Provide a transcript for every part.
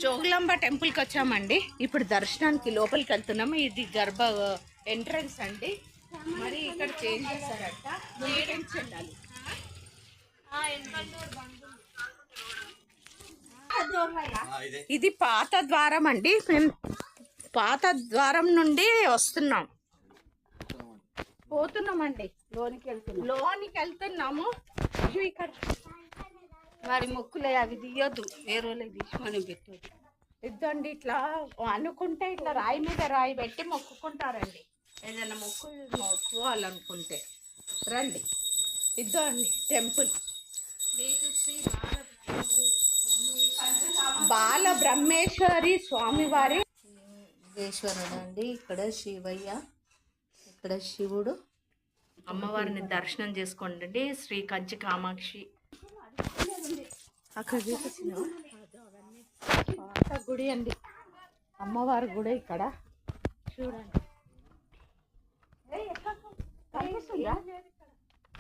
జోగులాంబ టెంపుల్కి వచ్చామండి. ఇప్పుడు దర్శనానికి లోపలికి వెళ్తున్నాము. ఇది గర్భ ఎంట్రన్స్ అండి. మరి ఇక్కడ చేంజ్ చేస్తారంట. వెళ్ళాలి. ఇది పాత ద్వారం అండి. మేము పాత ద్వారం నుండి వస్తున్నాం, పోతున్నామండి. లోనికి వెళ్తున్నాము. ఇక్కడ వారి మొక్కులే అవి తీయొద్దు, వేరే వాళ్ళకి తీసి మనం పెట్టొద్దు. ఇద్దండి. ఇట్లా అనుకుంటే ఇట్లా రాయి మీద రాయి పెట్టి మొక్కుకుంటారండి. ఏదైనా మొక్కుకోవాలనుకుంటే రండి. ఇద్దండి టెంపుల్. బాల బ్రహ్మేశ్వరి స్వామివారి ఈశ్వరుడు అండి. ఇక్కడ శివయ్య, ఇక్కడ శివుడు. అమ్మవారిని దర్శనం చేసుకోండి. శ్రీ కంచి కామాక్షి అక్కడ చూపించిన పాత గుడి అండి. అమ్మవారి గుడి ఇక్కడ చూడండి.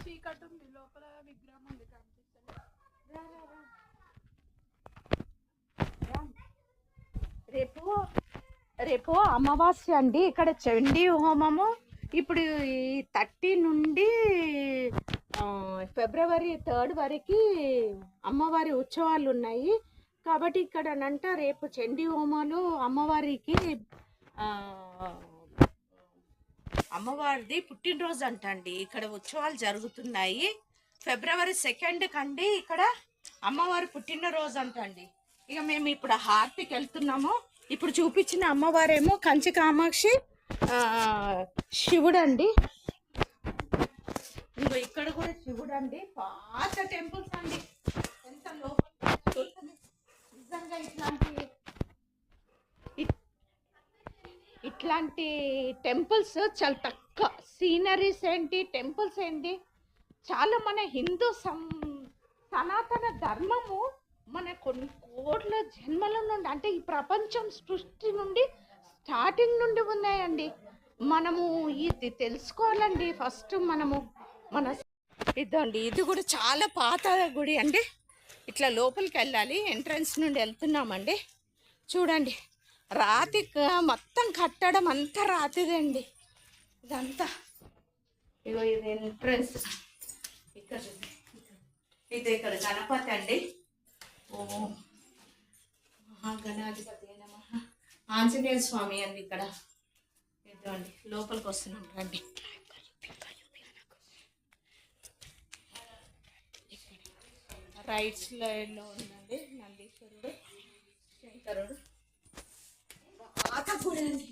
చీకటి ఉంది, లోపల విగ్రహం ఉంది, రేపు అమావాస్య అండి. ఇక్కడ చండీ హోమము ఇప్పుడు ఈ 30 నుండి ఫిబ్రవరి 3 వరకు అమ్మవారి ఉత్సవాలు ఉన్నాయి. కాబట్టి ఇక్కడనంట రేపు చండీ హోమాలు అమ్మవారికి అమ్మవారిది పుట్టినరోజు అంట అండి. ఇక్కడ ఉత్సవాలు జరుగుతున్నాయి. ఫిబ్రవరి 2 కండి ఇక్కడ అమ్మవారి పుట్టినరోజు అంట అండి. ఇక మేము ఇప్పుడు హారతికి వెళ్తున్నాము. ఇప్పుడు చూపించిన అమ్మవారేమో కంచి కామాక్షి, శివుడు అండి. ఇంకో ఇక్కడ కూడా శివుడు అండి. పాత టెంపుల్స్ అండి. ఎంత లోపల నిజంగా ఇట్లాంటి టెంపుల్స్ చాలా తక్కువ. సీనరీస్ ఏంటి, టెంపుల్స్ ఏంటి, చాలా మన హిందూ సనాతన ధర్మము మన కొన్ని కోట్ల జన్మల నుండి, అంటే ఈ ప్రపంచం సృష్టి నుండి స్టార్టింగ్ నుండి ఉన్నాయండి. మనము ఇది తెలుసుకోవాలండి. ఫస్ట్ మనము ఇదండి. ఇది కూడా చాలా పాత గుడి అండి. ఇట్లా లోపలికి వెళ్ళాలి. ఎంట్రన్స్ నుండి వెళ్తున్నామండి. చూడండి, రాతి మొత్తం కట్టడం అంతా రాతిదే అండి. ఇదంతా ఇగో ఇది ఎంట్రన్స్. ఇక్కడ ఇది ఇక్కడ గణపతి అండి. ఓం మహాగణాధిపతి నమః. ఆంజనేయ స్వామి అండి. ఇక్కడ ఇదండి లోపలికి వస్తున్నాం రండి. రైట్ సైడ్లో ఉందండి నందీశ్వరుడు, శంకరుడు. పాత గుడి అండి.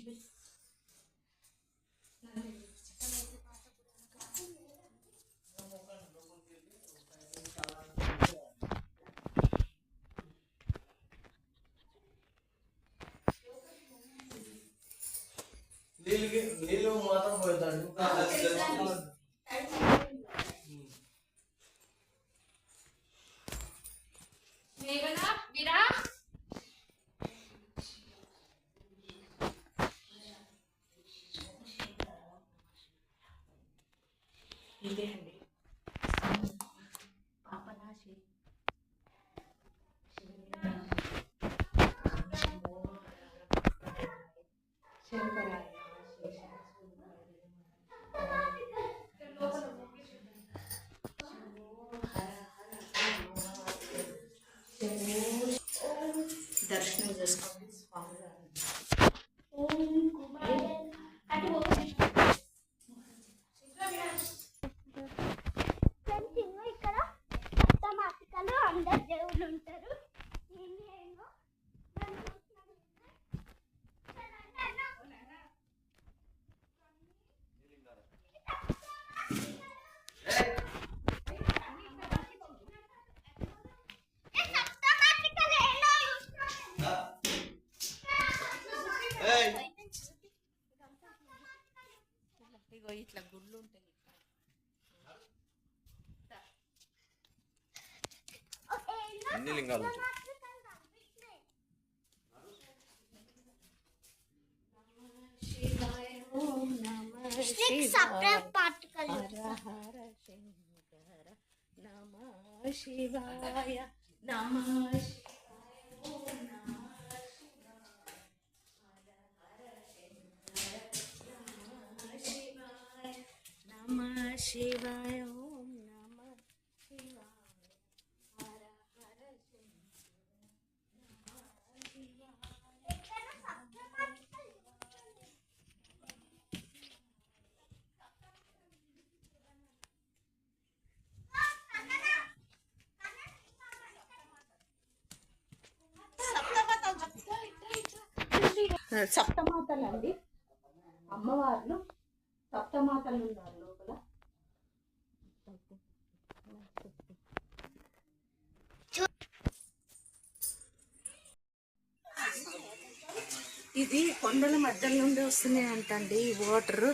నీళ్ళు మాత్రం పోతాడు. ఇదే అండి పాపనాశి. శంకరాయ దర్శనం చేసుకోండి స్వామి గారు. ఇక్కడ సప్తమాతికలు అందరు దేవుళ్ళు ఉంటారు. ఇగో ఇట్లా గుళ్ళు ఉంటాయి. అన్ని లింగాలు ఉంటాయి. నమః శివాయ నమః శివాయ ఓం నమ శివాయ హర హర సప్తమాతలు అండి, అమ్మవార్లు సప్తమాతలు ఉన్నారు లోపల. ఇది కొండల మధ్య నుండి వస్తున్నాయి అంటండి ఈ వాటర్.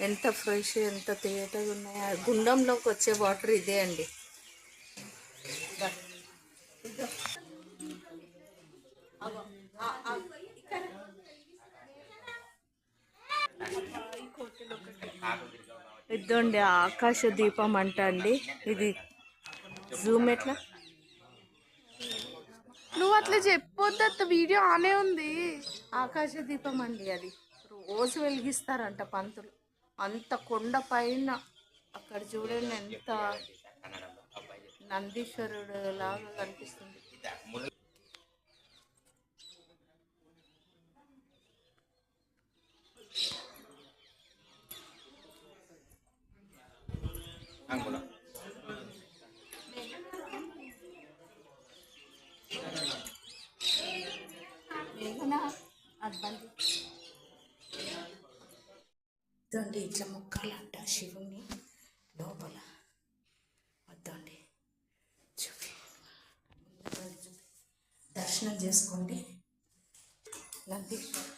ఎంత ఫ్రెష్, ఎంత తేటగా ఉన్నాయి. గుండంలోకి వచ్చే వాటర్ ఇదే అండి. ఇదండి ఆకాశ దీపం అంట అండి. ఇది జూమ్ ఎట్లా, నువ్వు అట్లా చెప్పొద్దు, వీడియో ఆనే ఉంది. ఆకాశ దీపం అండి, అది రోజు వెలిగిస్తారంట పంతులు. అంత కొండ పైన అక్కడ చూడండి, ఎంత నందీశ్వరుడు లాగా కనిపిస్తుంది. వద్దండి ఇట్లా మొక్కాలంట శివుని లోపల. వద్దండి, దర్శనం చేసుకోండి. నందీశ్వర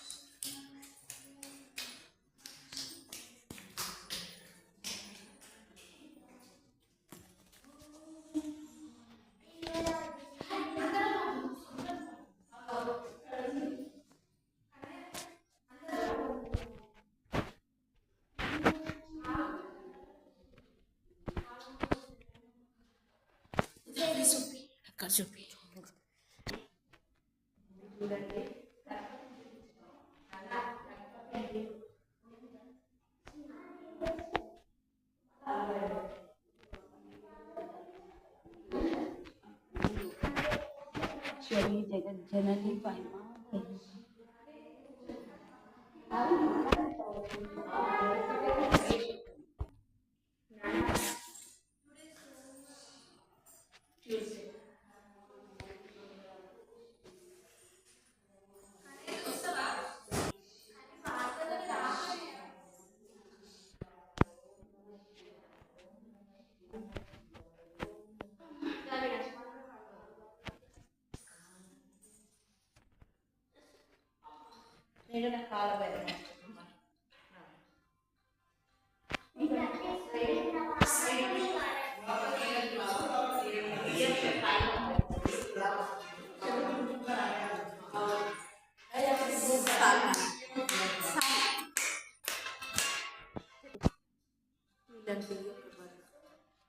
అక్కడ చూపి. జగజ్జనని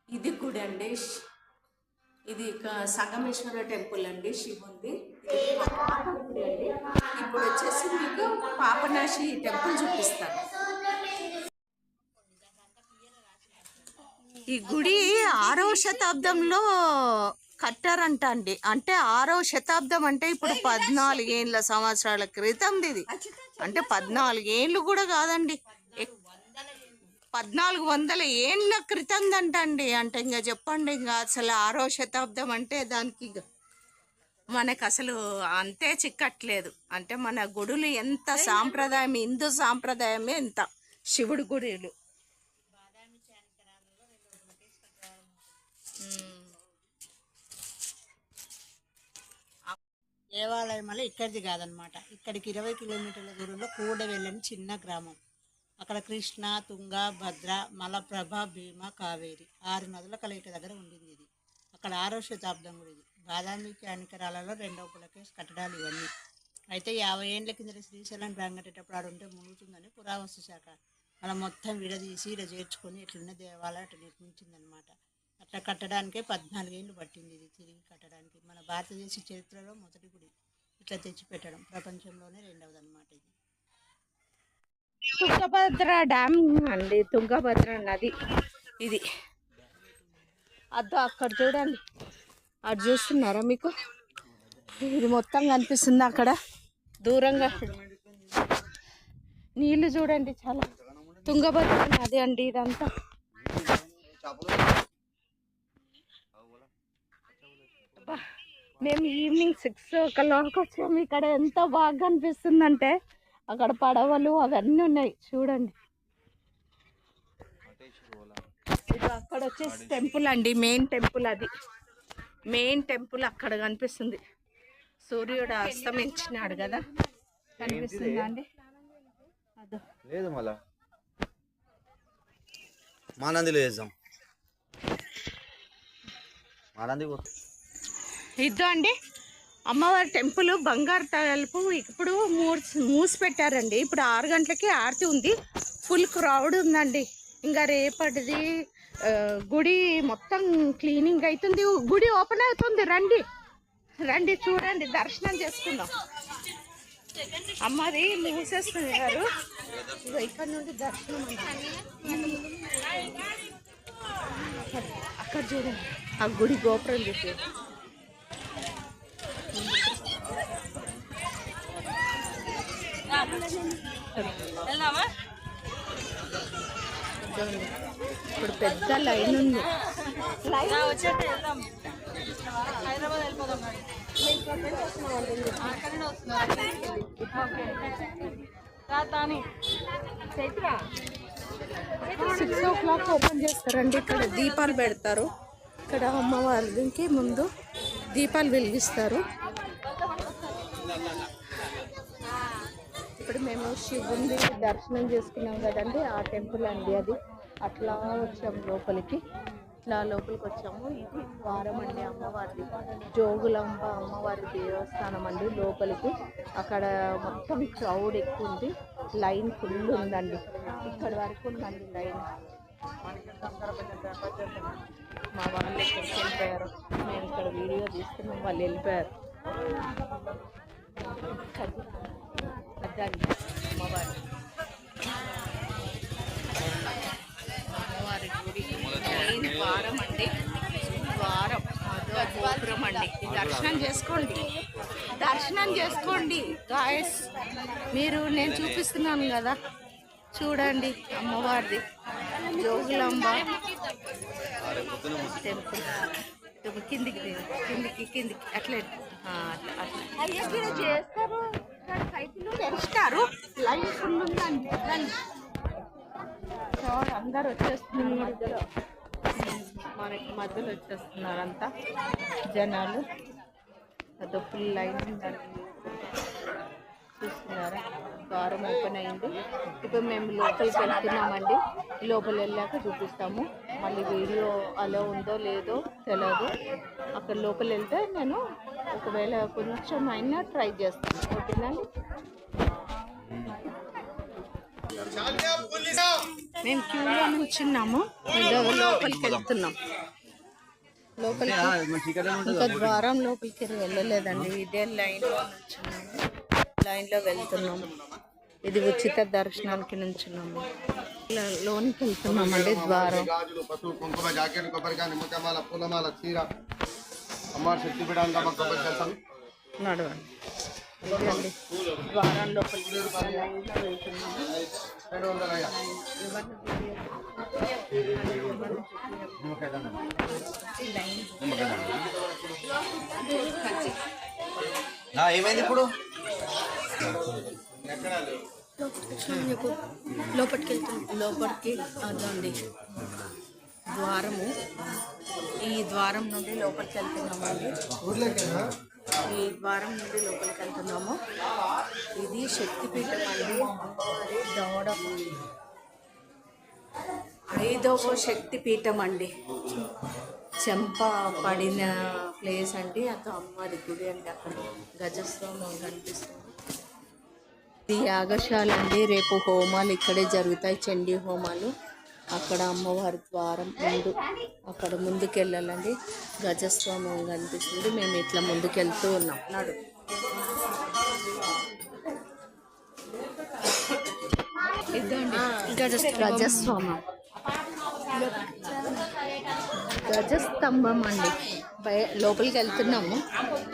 ఇది గుడి అండి. ఇది సంగమేశ్వర టెంపుల్ అండి, శివుంది. ఇప్పుడు వచ్చేసి మీకు పాపనాశి టెంపుల్ చూపిస్తాను. ఈ గుడి 6వ శతాబ్దంలో కట్టారంట అండి. అంటే 6వ శతాబ్దం అంటే ఇప్పుడు 14 సంవత్సరాల క్రితం. ఇది అంటే 14 కూడా కాదండి, 1400 ఏళ్ళ క్రితం అంటండి. అంటే ఇంకా చెప్పండి, ఇంకా అసలు 6వ శతాబ్దం అంటే దానికి మనకు అసలు అంతే చిక్కట్లేదు. అంటే మన గుడులు ఎంత సాంప్రదాయం, హిందూ సాంప్రదాయమే ఎంత శివుడి గుడులు. దేవాలయం వల్ల ఇక్కడిది కాదనమాట. ఇక్కడికి 20 కిలోమీటర్ల దూరంలో కూడవెల్లని చిన్న గ్రామం. అక్కడ కృష్ణ, తుంగ, భద్ర, మలప్రభ, భీమ, కావేరి 6 నదుల కలయిక దగ్గర ఉండింది ఇది. అక్కడ 6వ శతాబ్దం కూడా ఇది. బాదామి క్యానికరాలలో 2వ పులకేసి కట్టడాలు ఇవన్నీ. అయితే 50 ఏళ్ళ కింద శ్రీశైలం డ్యామ్ కట్టేటప్పుడు ఆడుంటే మునుగుతుందని పురావస్తు శాఖ అలా మొత్తం విడదీసి ఇలా చేర్చుకొని ఇట్లున్న దేవాలయం అట్లా నిర్మించిందనమాట. అట్లా కట్టడానికే 14 ఏళ్ళు పట్టింది ఇది తిరిగి కట్టడానికి. మన భారతదేశ చరిత్రలో మొదటి గుడి ఇట్లా తెచ్చిపెట్టడం, ప్రపంచంలోనే 2వది అనమాట ఇది. తుంగభద్ర డ్యామ్ అండి, తుంగభద్ర నది. ఇది అదో అక్కడ చూడండి, అటు చూస్తున్నారా మీకు? ఇది మొత్తం కనిపిస్తుంది అక్కడ దూరంగా. నీళ్ళు చూడండి చాలా, తుంగభద్ర నది అండి ఇదంతా. మేము ఈవినింగ్ 6 o'clock వచ్చాము. ఇక్కడ ఎంత బాగా కనిపిస్తుందంటే అక్కడ పడవలు అవన్నీ ఉన్నాయి చూడండి. ఇది అక్కడ వచ్చేసి టెంపుల్ అండి, మెయిన్ టెంపుల్. అది మెయిన్ టెంపుల్ అక్కడ కనిపిస్తుంది. సూర్యుడు అస్తమించినాడు కదా, కనిపిస్తుందా అండి? అదో లేదు మళ్ళా మానందిలో వేద్దాం. మానంది ఇద్దో అండి అమ్మవారి టెంపుల్. బంగారు తలుపు ఇప్పుడు మూసి పెట్టారండి. ఇప్పుడు 6 గంటలకి ఆరతి ఉంది. ఫుల్ క్రౌడ్ ఉందండి. ఇంకా రేపటిది గుడి మొత్తం క్లీనింగ్ అవుతుంది. గుడి ఓపెన్ అవుతుంది. రండి రండి చూడండి, దర్శనం చేసుకుందాం. అమ్మది మూసేస్తున్నారు. ఇక్కడ నుండి దర్శనం అక్కడ చూడండి, ఆ గుడి గోపురం చూసి. ఇప్పుడు పెద్ద లైన్ ఉంది. హైదరాబాద్ వెళ్ళిపోదాం. 6 o'clock ఓపెన్ చేస్తారండి. ఇక్కడ దీపాలు పెడతారు. ఇక్కడ అమ్మవారికి ముందు దీపాలు వెలిగిస్తారు. ఇప్పుడు మేము శివుని దర్శనం చేసుకున్నాం కదండి, ఆ టెంపుల్ అండి అది. అట్లా వచ్చాము లోపలికి, ఇట్లా లోపలికి వచ్చాము. ఇది ద్వారం అండి అమ్మవారిది, జోగులాంబ అమ్మవారి దేవస్థానం అండి. లోపలికి అక్కడ మొత్తం క్రౌడ్ ఎక్కువ ఉంది. లైన్ ఫుల్ ఉందండి, ఇక్కడ వరకు ఉందండి లైన్. మా వాళ్ళు ఎక్కడికి వెళ్ళిపోయారు, మేము ఇక్కడ వీడియో తీస్తున్నాం, వాళ్ళు వెళ్ళిపోయారు. అదండి అమ్మవారి గుడి మెయిన్ ద్వారం అండి. ద్వారం గోపురం అండి. దర్శనం చేసుకోండి, దర్శనం చేసుకోండి గాయస్. మీరు నేను చూపిస్తున్నాను కదా చూడండి, అమ్మవారిది జోగులాంబ టెంపుల్. కిందికి కిందికి కిందికి అట్లే అట్లా చేస్తారు. తెరుస్తారు, లైన్ ఫుల్ ఉందండి. అందరు వచ్చేస్తున్నారు, మనకి మధ్యలో వచ్చేస్తున్నారు అంతా జనాలు. అదో ఫుల్ లైన్ ఉందండి, చూస్తున్నారా? ద్వారం ఓపెన్ అయింది. ఇప్పుడు మేము లోపలికి వెళ్తున్నామండి. లోపల వెళ్ళాక చూపిస్తాము. మళ్ళీ వీడియో అలా ఉందో లేదో తెలియదు. అక్కడ లోపల వెళ్తే నేను ఒకవేళ కొంచెం అయినా ట్రై చేస్తాను. ఓకేనండి. మేము క్యూలో కూర్చున్నాము, లోపలికి వెళ్తున్నాం. లోపలికి ఇంకా ద్వారం లోపలికి వెళ్ళలేదండి, ఇదే లైన్లో నుంచున్నాము, లైన్లో వెళ్తున్నాము. ఇది ఉచిత దర్శనానికి నుంచున్నాము, లోనికి వెళ్తున్నామండి. ద్వారం నడవండి. ఇదండి ద్వారం లోపలికి లైన్లో వెళ్తున్నాము. ఏమైంది ఇప్పుడు? లోపలికి అదండి ద్వారము. ఈ ద్వారం నుండి లోపలికి వెళ్తున్నామండి. ఈ ద్వారం నుండి లోపలికి వెళ్తున్నాము. ఇది శక్తిపీఠం అండి, అమ్మవారి దవడ 5వ శక్తిపీఠం అండి. చెంప పడిన ప్లేస్ అండి, అక్కడ అమ్మవారి గుడి అండి. అక్కడ గజస్తంభం కనిపిస్తుంది. ఇది యాగశాల అండి. రేపు హోమాలు ఇక్కడే జరుగుతాయి, చండీ హోమాలు. అక్కడ అమ్మవారి ద్వారం ముందు, అక్కడ ముందుకు వెళ్ళాలండి. గజస్తంభం కనిపిస్తుంది. మేము ఇట్లా ముందుకు వెళ్తూ ఉన్నాం. నాడు ఇదండి గజస్తంభం. ధ్వజస్తంభం అండి. లోపలికి వెళ్తున్నాము,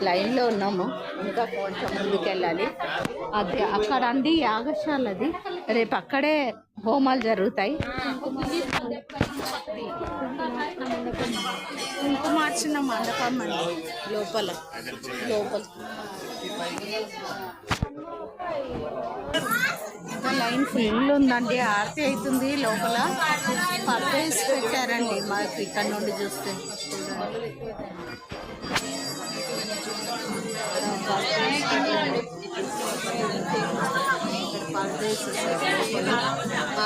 లైన్లో ఉన్నాము, ఇంకా కొంచెం ముందుకు వెళ్ళాలి. అది అక్కడ అండి యాగశాలది, రేపు అక్కడే హోమాలు జరుగుతాయి. కుంకుమార్చిన మండపం అండి లోపల. లైన్ ఫుల్ ఉందండి, ఆరతి అవుతుంది. లోపల పర్వేసి పెట్టారండి మాకు ఇక్కడ నుండి చూస్తే.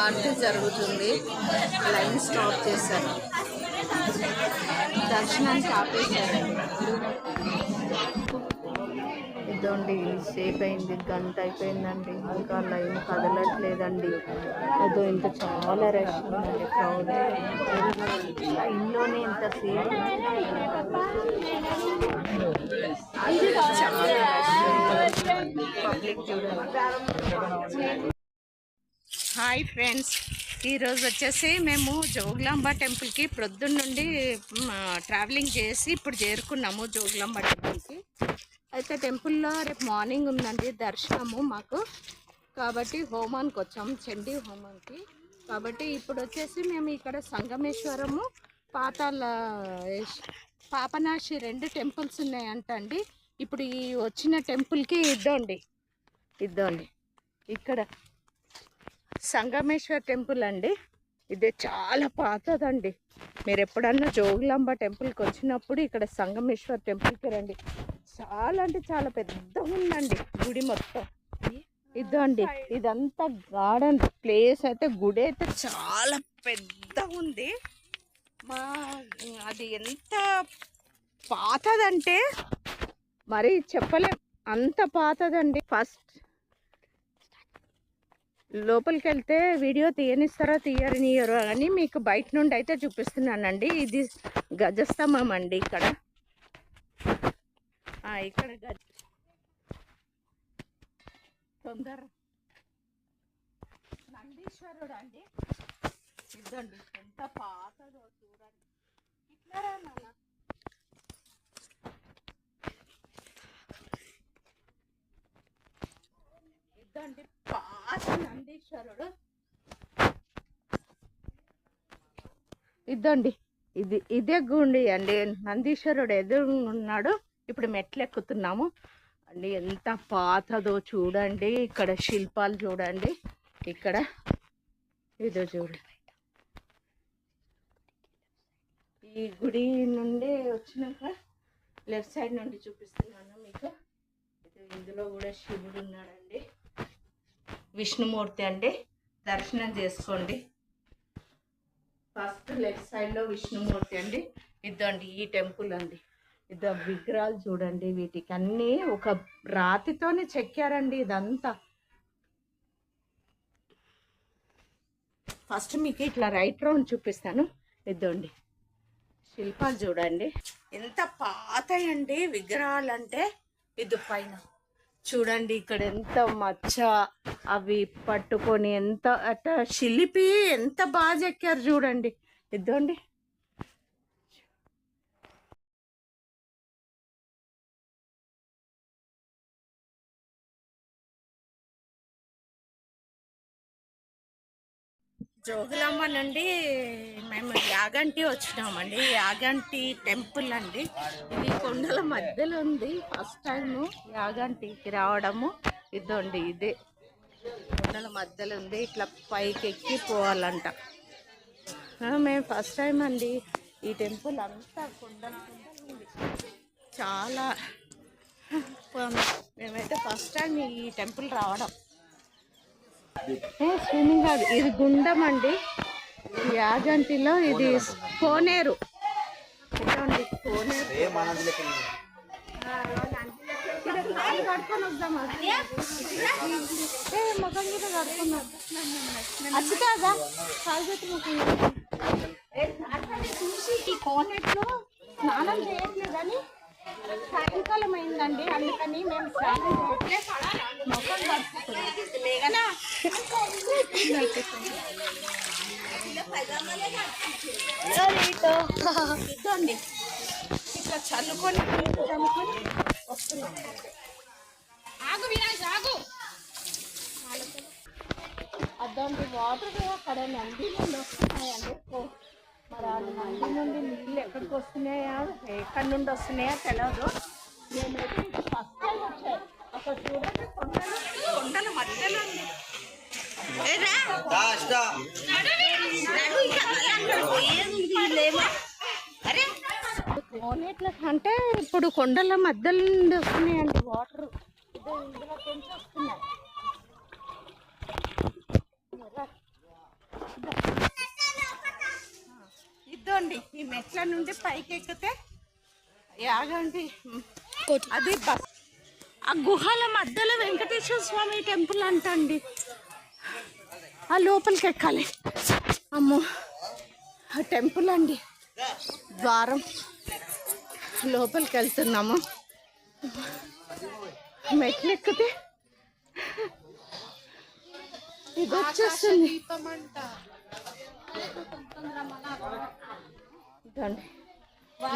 ఆరతి జరుగుతుంది, లైన్ స్టాప్ చేశారు, దర్శనానికి ఆపేశారు. ఇదండి సేపు అయింది, గంట అయిపోయిందండి, ఇంకా లైన్ కదలట్లేదండి. అదో ఇంత చాలా రష్ ఉందండి, క్రౌడ్ లైన్లోనే ఇంతసేపు చాలా పబ్లిక్ చూడండి. హాయ్ ఫ్రెండ్స్, ఈరోజు వచ్చేసి మేము జోగులాంబ టెంపుల్కి ప్రొద్దున్న నుండి ట్రావెలింగ్ చేసి ఇప్పుడు చేరుకున్నాము జోగులాంబ టెంపుల్కి. అయితే టెంపుల్లో రేపు మార్నింగ్ ఉందండి దర్శనము మాకు, కాబట్టి హోమానికి వచ్చాము, చండీ హోమానికి. కాబట్టి ఇప్పుడు వచ్చేసి మేము ఇక్కడ సంగమేశ్వరము, పాపనాశి 2 టెంపుల్స్ ఉన్నాయంట అండి. ఇప్పుడు ఈ వచ్చిన టెంపుల్కి ఇద్దండి ఇక్కడ సంగమేశ్వర్ టెంపుల్ అండి. ఇది చాలా పాతదండి. మీరు ఎప్పుడన్నా జోగులాంబ టెంపుల్కి వచ్చినప్పుడు ఇక్కడ సంగమేశ్వర్ టెంపుల్కి రండి. చాలా అంటే చాలా పెద్దగా ఉందండి గుడి మొత్తం. ఇదండి ఇదంతా గార్డెన్ ప్లేస్, అయితే గుడి అయితే చాలా పెద్దగా ఉంది. అది ఎంత పాతదంటే మరి చెప్పలేం, అంత పాతదండి. ఫస్ట్ లోపలికి వెళ్తే వీడియో తీయనియరు అని మీకు బయట నుండి అయితే చూపిస్తున్నానండి. ఇది గజస్తంభం అండి. ఇక్కడ తొందర నందీశ్వరుడు అండి. ఇదండి ఎంత పాతదో చూడండి. ఇట్లా నాన్న ఇదండి పాత నందీశ్వరుడు. ఇదండి ఇదే గుండి అండి. నందీశ్వరుడు ఎదురు ఉన్నాడు. ఇప్పుడు మెట్లు ఎక్కుతున్నాము అండి. ఎంత పాతదో చూడండి. ఇక్కడ శిల్పాలు చూడండి. ఇక్కడ ఇదో చూడండి. ఈ గుడి నుండి వచ్చినాక లెఫ్ట్ సైడ్ నుండి చూపిస్తున్నాను మీకు. ఇందులో కూడా శివుడు ఉన్నాడండి, విష్ణుమూర్తి అండి. దర్శనం చేసుకోండి. ఫస్ట్ లెఫ్ట్ సైడ్లో విష్ణుమూర్తి అండి. ఇదండి ఈ టెంపుల్ అండి. ఇది విగ్రహాలు చూడండి. వీటికి అన్నీ ఒక రాతితోనే చెక్కారండి ఇదంతా. ఫస్ట్ మీకు ఇట్లా రైట్ రౌండ్ చూపిస్తాను. ఇదండి శిల్పాలు చూడండి ఎంత పాతయండి విగ్రహాలు అంటే. ఇది పైన చూడండి, ఇక్కడ ఎంత మచ్చ అవి పట్టుకొని ఎంత అట్ట శిల్పి ఎంత బాగా చెక్కారు చూడండి. ఇదండి జోగులాంబ నుండి మేము యాగంటి వచ్చినామండి. యాగంటి టెంపుల్ అండి. ఇది కొండల మధ్యలో ఉంది. ఫస్ట్ టైము యాగంటికి రావడము. ఇదండి ఇదే కొండల మధ్యలో ఉంది. ఇట్లా పైకి ఎక్కి పోవాలంట. మేము ఫస్ట్ టైం అండి. ఈ టెంపుల్ అంతా కొండల ఉంది. చాలా మేమైతే ఫస్ట్ టైం ఈ టెంపుల్ రావడం. స్విమ్మింగ్ కాదు, ఇది గుండం అండి. యాగంటిలో ఇది కోనేరు. ఇదండి కోనేరు. కాలు కడుకొని వద్దామా? ముఖం మీద కడుకున్నాం. అచ్చుతాగా కాలు పెట్టి ముఖం చూసి ఈ కోనేరులో స్నానం చేయట్లేదని సాయంకాలం అయిందండి. అందుకని మేము స్నానం చేయట్లేదు, ముఖం కడుపుతున్నాం. ఇద్దండి ఇట్లా చల్లుకొని చల్లుకొని వస్తున్నాం. ఆగు వినాయక్ ఆగు. అదండి వాటర్ అక్కడ నంది నుండి వస్తున్నాయండి. మరి ఆ నంది నుండి నీళ్ళు ఎక్కడికి వస్తున్నాయా ఎక్కడి నుండి వస్తున్నాయా తెలియదు. నేనైతే ఇది ఫస్ట్ టైం వచ్చాయి. అక్కడ చూడండి కొండల మధ్యలో ఉంది. అంటే ఇప్పుడు కొండల మధ్యలో నుండి వస్తున్నాయండి వాటర్. ఇందులోకి నుంచి వస్తున్నాయి. ఇద్దండి ఈ మెట్ల నుండి పైకి ఎక్కితే యాగండి అది ఆ గుహల మధ్యలో వెంకటేశ్వర స్వామి టెంపుల్ అంటండి. ఆ లోపలికి ఎక్కాలి. అమ్మో ఆ టెంపుల్ అండి. ద్వారం లోపలికి వెళ్తున్నాము. మెట్లు ఎక్కితే ఇది వచ్చేస్తుంది.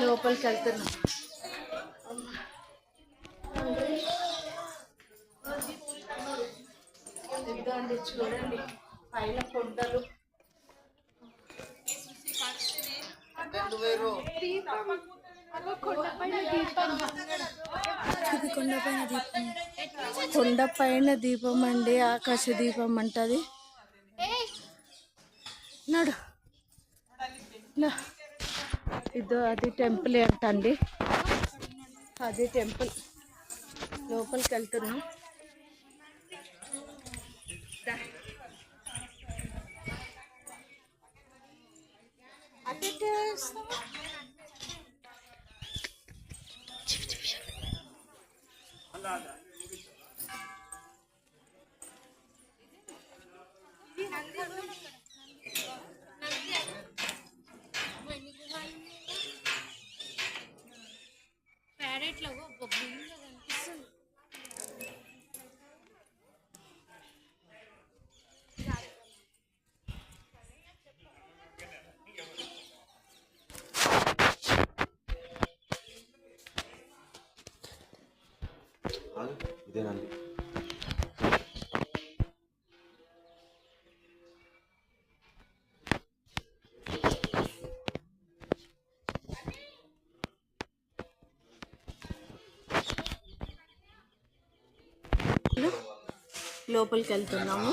లోపలికి వెళ్తున్నాం. ఇదండి చూడండి పైన కొండలు. కొండపైన దీపం అండి. ఆకాశ దీపం అంటది. నడు ఇదో అది టెంపుల్ ఏంటండి. అది టెంపుల్ లోపలికి వెళ్తున్నాం. ఇదేనండి. లోపలికి వెళ్తున్నాము.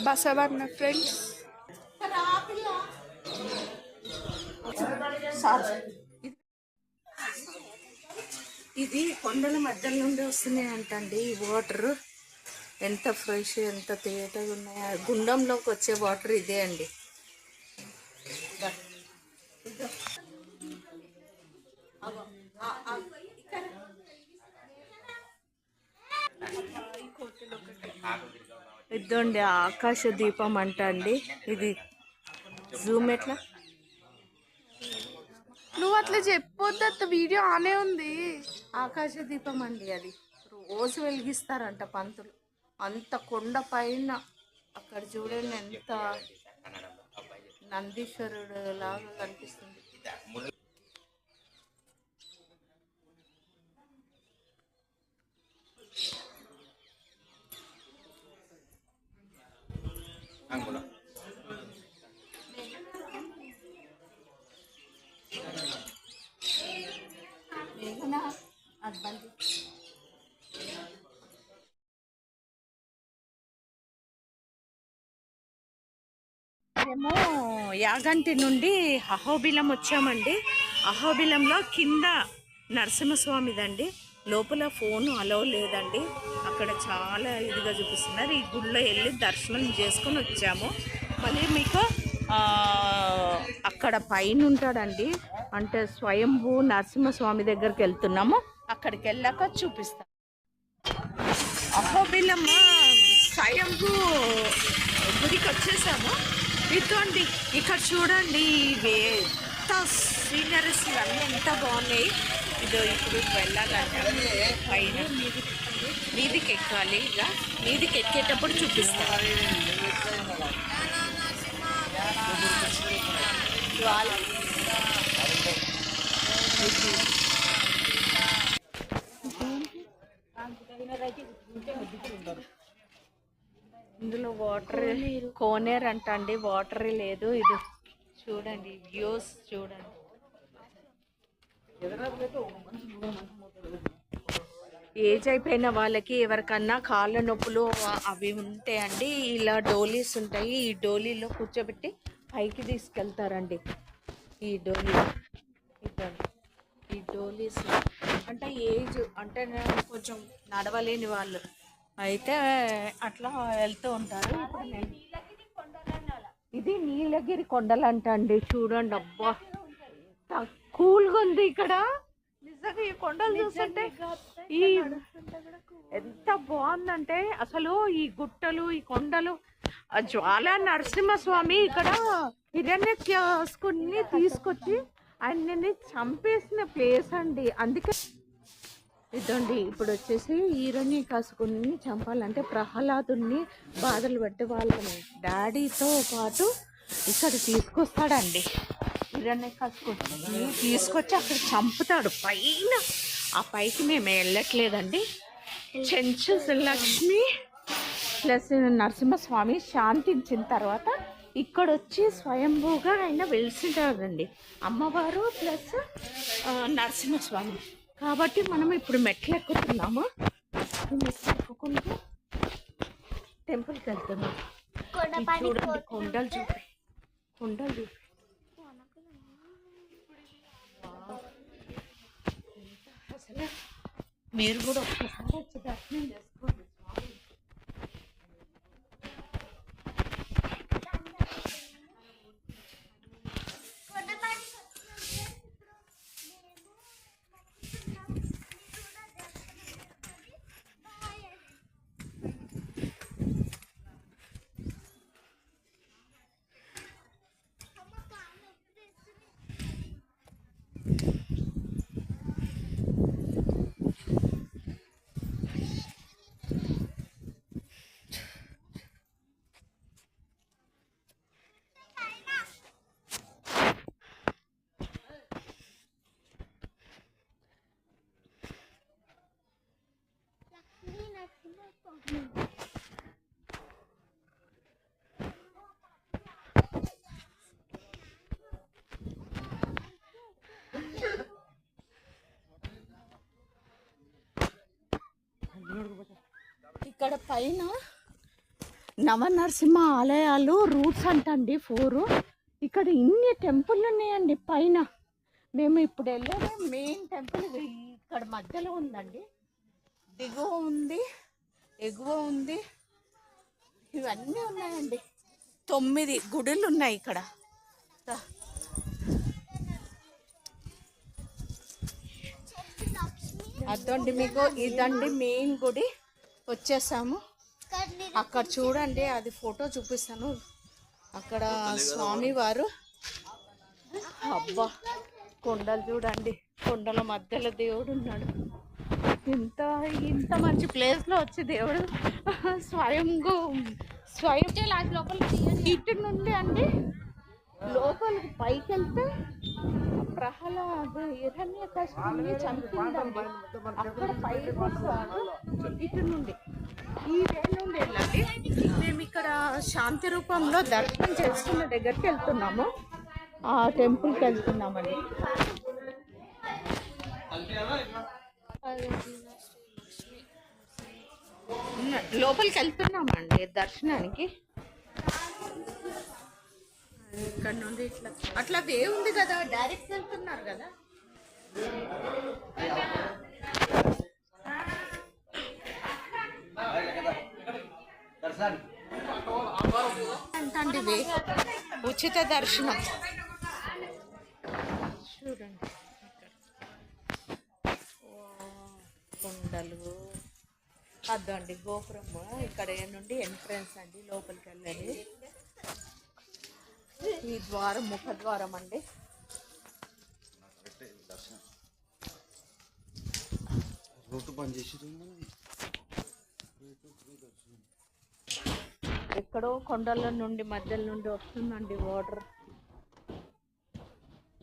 బసవన్న ఫ్రెండ్స్ ఇది కొండల మధ్యలో నుండి వస్తున్నాయి అంటండి. ఈ వాటర్ ఎంత ఫ్రెష్ ఎంత తేటగా ఉన్నాయో. గుండంలోకి వచ్చే వాటర్ ఇదే అండి. ఇదండి ఆకాశ దీపం అంట అండి. ఇది జూమ్ ఎట్లా నువ్వు అట్లా చెప్పొద్దు. వీడియో ఆనే ఉంది. ఆకాశ దీపం అండి. అది రోజు వెలిగిస్తారంట పంతులు. అంత కొండ పైన అక్కడ చూడండి ఎంత నందీశ్వరుడు లాగా కనిపిస్తుంది. మేము యాగంటి నుండి అహోబిలం వచ్చామండి. అహోబిలంలో కింద నరసింహస్వామిదండి. లోపల ఫోన్ అలౌ లేదండి. అక్కడ చాలా ఇదిగా చూపిస్తున్నారు. ఈ గుళ్ళో వెళ్ళి దర్శనం చేసుకొని వచ్చాము. మళ్ళీ మీకు అక్కడ పైన ఉంటాడండి, అంటే స్వయంభూ నరసింహస్వామి దగ్గరికి వెళ్తున్నాము. అక్కడికి వెళ్ళాక చూపిస్తాం. అహోబిలమ్మ స్వయంభూ గుడికి వచ్చేసాము. ఇటువంటి ఇక్కడ చూడండి, ఇవి ఎంత సీనరీస్ అన్నీ ఎంత బాగున్నాయి. ఇదో ఇప్పుడు వెళ్ళాలంటే పైన మీదికి ఎక్కాలి. ఇలా మీదికి ఎక్కేటప్పుడు చూపిస్తాను. ఇందులో వాటర్ కోనేరు అంట అండి, వాటర్ లేదు. ఇది చూడండి, వ్యూస్ చూడండి. ఏజ్ అయిపోయిన వాళ్ళకి ఎవరికన్నా కాళ్ళ నొప్పులు అవి ఉంటాయండి, ఇలా డోలీస్ ఉంటాయి. ఈ డోలీలో కూర్చోబెట్టి పైకి తీసుకెళ్తారండి. ఈ డోలీ ఇదండి, ఈ డోలీస్ అంటే ఏజ్ అంటే కొంచెం నడవలేని వాళ్ళు అయితే అట్లా వెళ్తూ ఉంటారు. ఇప్పుడు ఇది నీలగిరి కొండలు అంట అండి. చూడండి, అబ్బా కూల్గా ఉంది ఇక్కడ. నిజంగా ఈ కొండలు చూస్తుంటే ఈ ఎంత బాగుందంటే అసలు ఈ గుట్టలు, ఈ కొండలు. జ్వాలా నరసింహస్వామి ఇక్కడ హిరణ్యకశిపుని తీసుకొచ్చి ఆయన్ని చంపేసిన ప్లేస్ అండి. అందుకే ఇదండి ఇప్పుడు వచ్చేసి హిరణ్యకశిపుని చంపాలంటే ప్రహ్లాదుని బాధలు పెట్టే వాళ్ళని డాడీతో పాటు ఇక్కడ తీసుకొస్తాడండి. హిరణ్యకశిపుని తీసుకొచ్చి అక్కడ చంపుతాడు పైన. ఆ పైకి మేము వెళ్ళట్లేదండి. చెంచు లక్ష్మి ప్లస్ నరసింహస్వామి శాంతించిన తర్వాత ఇక్కడ వచ్చి స్వయంభూగా ఆయన వెలిసింటారండి, అమ్మవారు ప్లస్ నరసింహస్వామి. కాబట్టి మనం ఇప్పుడు మెట్లు ఎక్కుతున్నాము. మెట్లు ఎక్కుకుంటూ టెంపుల్కి వెళ్తున్నాం. చూడండి, కొండలు చూపి, కొండలు చూపి. అసలు మీరు కూడా ఒక్కసారి వచ్చి దర్శనం చేసుకోండి. ఇక్కడ పైన నవనరసింహ ఆలయాలు రూట్స్ అంటండి 4. ఇక్కడ ఇన్ని టెంపుల్ ఉన్నాయండి పైన. మేము ఇప్పుడు వెళ్ళేది మెయిన్ టెంపుల్ ఇక్కడ మధ్యలో ఉందండి. దిగువ ఉంది, ఎగువ ఉంది, ఇవన్నీ ఉన్నాయండి. 9 గుడులు ఉన్నాయి ఇక్కడ. అదండి మీకు ఇదండి మెయిన్ గుడి. వచ్చేసాము. అక్కడ చూడండి, అది ఫోటో చూపిస్తాను. అక్కడ స్వామివారు. అబ్బా, కొండలు చూడండి, కొండల మధ్యలో దేవుడు ఉన్నాడు. ఇంత మంచి ప్లేస్లో వచ్చి దేవుడు స్వయం ఇటు నుండి అండి లోపలికి పైకి వెళ్తే ప్రహ్లాదు హిరణ్యకశిపుని చంపిందండి. అక్కడ పైకి వస్తారు. ఇటు నుండి ఈ వే నుండి వెళ్ళండి. మేము ఇక్కడ శాంతి రూపంలో దర్శనం చేసుకున్న దగ్గరికి వెళ్తున్నాము. ఆ టెంపుల్కి వెళ్తున్నామండి. లోపలికి వెళ్తున్నామండి దర్శనానికి. ఇక్కడ నుండి ఇట్లా అట్లా వే ఉంది కదా, డైరెక్ట్ వెళ్తున్నారు కదా. ఏంటండి ఇవి ఉచిత దర్శనం చూడండి. కొండలు అద్దండి గోపురము ఇక్కడ నుండి ఎంట్రన్స్ అండి, లోపలికి వెళ్ళాలి. ఈ ద్వారం ముఖ ద్వారం అండి. ఎక్కడో కొండల నుండి మధ్యలో నుండి వస్తుందండి వాటర్.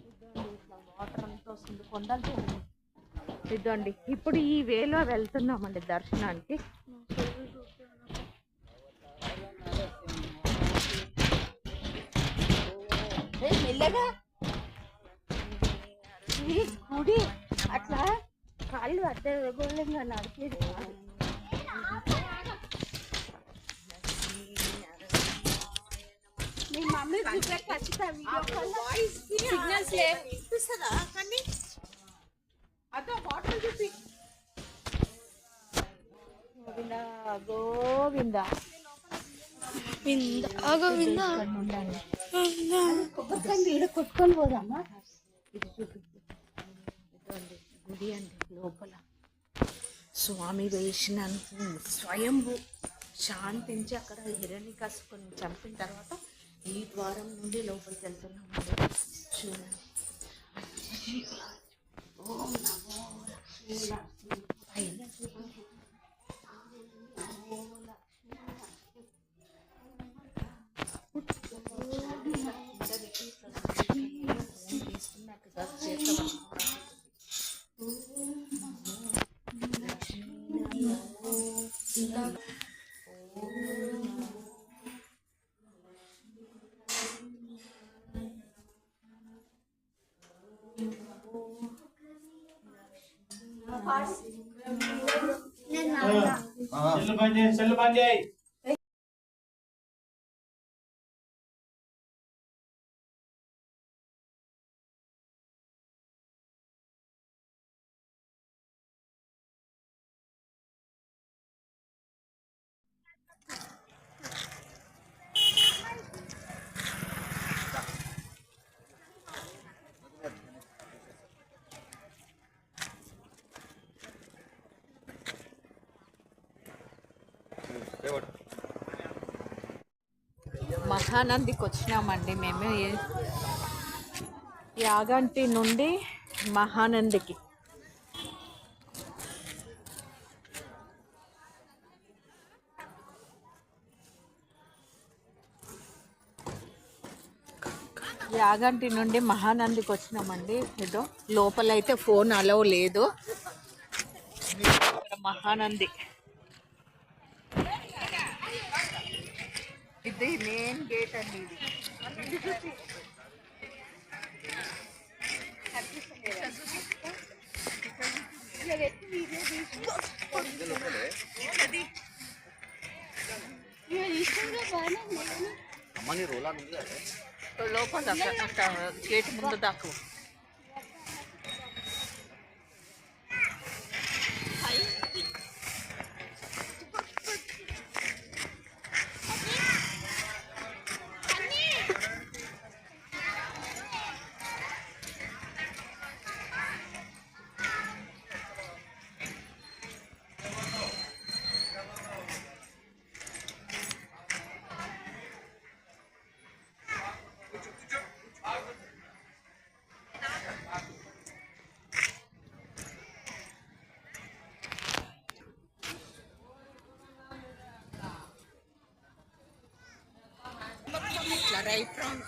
ఇదండి ఇట్లా వాటర్ అంతా వస్తుంది కొండలతో. ఇదండి ఇప్పుడు ఈ వేలో వెళ్తున్నామండి దర్శనానికి. మెల్లగా గుడి అట్లా కాళ్ళు అడ్డగోళంగా నడిచేది. మీ మమ్మీ సిగ్నల్స్ వినిపిస్తుందా? కానీ అదో వాటర్ చూపి. గోవిందా గోవిందా గోవిందా కొట్టుకొని పోదామా? ఇది చూపిద్దు. ఇదండి గుడి అండి. లోపల స్వామి వేసిన స్వయంభూ శాంతించి అక్కడ హిరణ్యకశిపుని చంపిన తర్వాత ఈ ద్వారం నుండి లోపలికి వెళ్తున్నామండి. చూడండి. ఓం నమో లక్ష్మీ పైన తీసుకున్నట్టుగా సెల్ బంద్ చేయి. మహానందికి వచ్చినామండి మేము. యాగంటి నుండి మహానందికి. యాగంటి నుండి మహానందికి వచ్చినామండి. ఏదో లోపలైతే ఫోన్ అలౌ లేదు. ఇక్కడ మహానంది ఇది మెయిన్ గేట్ అండి. ఇది అమ్మని రోలా ఉంది కదా లోపల గేట్ ముందు దాకా. Right round